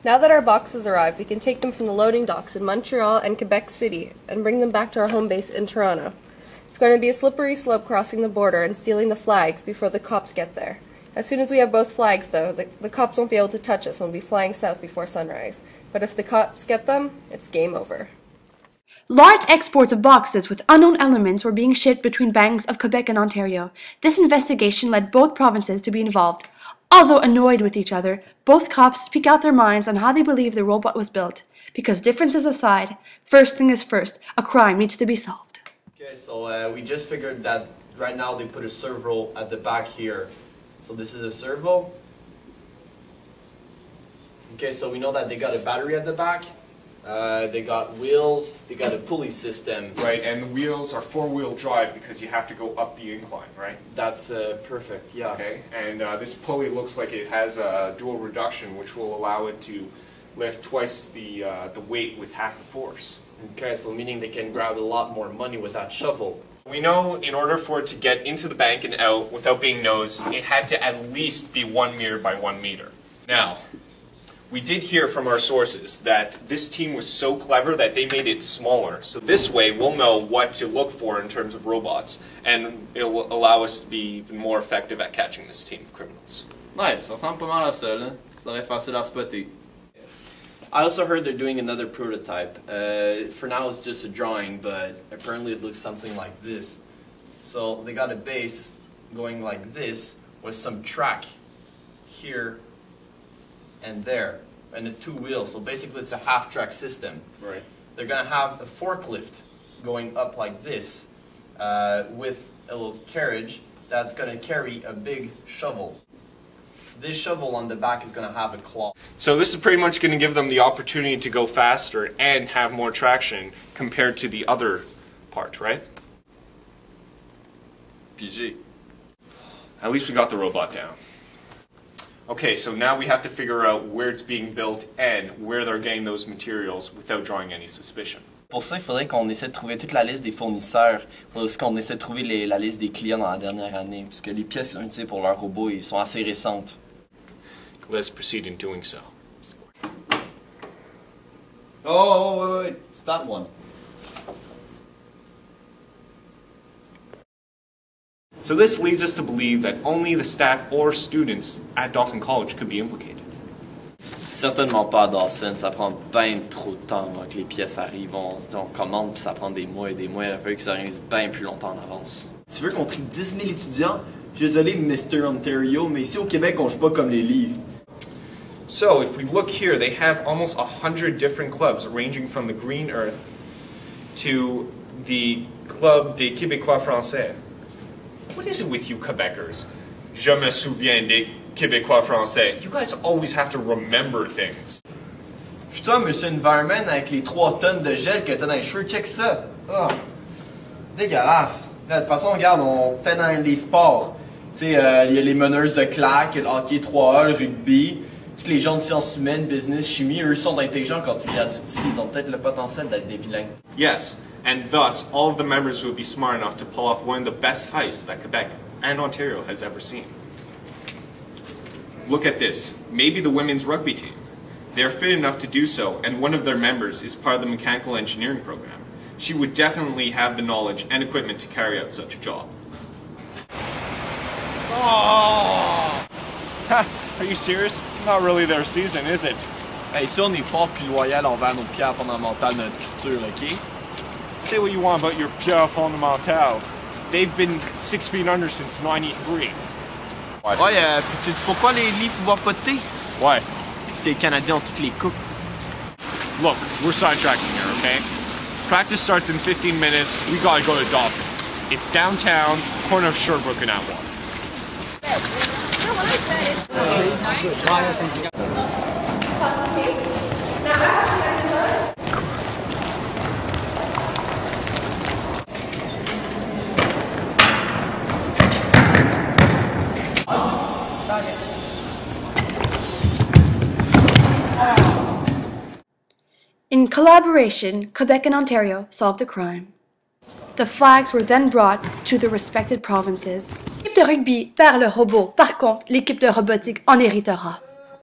Now that our boxes arrived, we can take them from the loading docks in Montreal and Quebec City and bring them back to our home base in Toronto. It's going to be a slippery slope crossing the border and stealing the flags before the cops get there. As soon as we have both flags, though, the cops won't be able to touch us and we'll be flying south before sunrise. But if the cops get them, it's game over. Large exports of boxes with unknown elements were being shipped between banks of Quebec and Ontario. This investigation led both provinces to be involved. Although annoyed with each other, both cops speak out their minds on how they believe the robot was built. Because differences aside, first thing is first, a crime needs to be solved. Okay, so we just figured that right now they put a servo at the back here. So this is a servo. Okay, so we know that they got a battery at the back. They got wheels, they got a pulley system. Right, and the wheels are four-wheel drive because you have to go up the incline, right? That's perfect, yeah. Okay, and this pulley looks like it has a dual reduction, which will allow it to lift twice the weight with half the force. Okay, so meaning they can grab a lot more money with that shovel. We know in order for it to get into the bank and out without being nosed, it had to at least be 1 meter by 1 meter. Now, we did hear from our sources that this team was so clever that they made it smaller. So this way we'll know what to look for in terms of robots, and it'll allow us to be even more effective at catching this team of criminals. Nice, ça ressemble pas mal à ça, là. Ça aurait facile à spotter. I also heard they're doing another prototype. For now it's just a drawing, but apparently it looks something like this. So they got a base going like this with some track here and there, and the 2 wheels. So basically it's a half-track system. Right. They're going to have a forklift going up like this with a little carriage that's going to carry a big shovel. This shovel on the back is going to have a claw. So this is pretty much going to give them the opportunity to go faster and have more traction compared to the other part, right? PG. At least we got the robot down. Okay, so now we have to figure out where it's being built and where they're getting those materials without drawing any suspicion. Pour ça, il faudrait qu'on essaie de trouver toute la liste des fournisseurs. Il faudrait aussi qu'on essaie de trouver la liste des clients dans la dernière année, puisque les pièces qui sont utilisées pour leurs robots ils sont assez récentes. Let's proceed in doing so. Oh, wait, it's that one. So this leads us to believe that only the staff or students at Dawson College could be implicated. Certainement pas à Dawson, ça prend bien trop de temps avant que les pièces arrivent. On commande puis ça prend des mois et des mois. Il faut que ça organise bien plus longtemps en avance. Tu veux qu'on trie 10 000 étudiants? Désolé, Mr. Ontario, mais ici au Québec, on joue pas comme les livres. So if we look here, they have almost 100 different clubs ranging from the Green Earth to the Club des Québécois Français. What is it with you Quebecers? Je me souviens des Québécois Français. You guys always have to remember things. Putain, Monsieur Environment, avec les 3 tonnes de gel que t'as dans les cheveux, check ça. Oh, dégueulasse. De toute façon, regarde, on peut-être dans les sports. Tu sais, il y a les meneuses de claques, le hockey 3A, le rugby. Tous les gens de sciences humaines, business, chimie, eux sont intelligents quand ils graduent d'ici. Ils ont peut-être le potentiel d'être des vilains. Yes, and thus all of the members would be smart enough to pull off one of the best heists that Quebec and Ontario has ever seen. Look at this. Maybe the women's rugby team. They're fit enough to do so, and one of their members is part of the mechanical engineering program. She would definitely have the knowledge and equipment to carry out such a job. Oh! Are you serious? Not really their season, is it? Hey, ici, on est fort puis loyal envers nos pierres fondamentales de notre culture, OK? Say what you want about your pierre fondamentale. They've been 6 feet under since 93. Ouais, puis sais-tu pourquoi les livres font boire pas de thé? Why? Parce que les Canadiens ont toutes les coupes. Look, we're sidetracking here, okay? Practice starts in 15 minutes. We gotta go to Dawson. It's downtown, corner of Sherbrooke and Atwater. In collaboration, Quebec and Ontario solved the crime. The flags were then brought to the respected provinces. L'équipe de rugby perd le robot, par contre, l'équipe de robotique en héritera.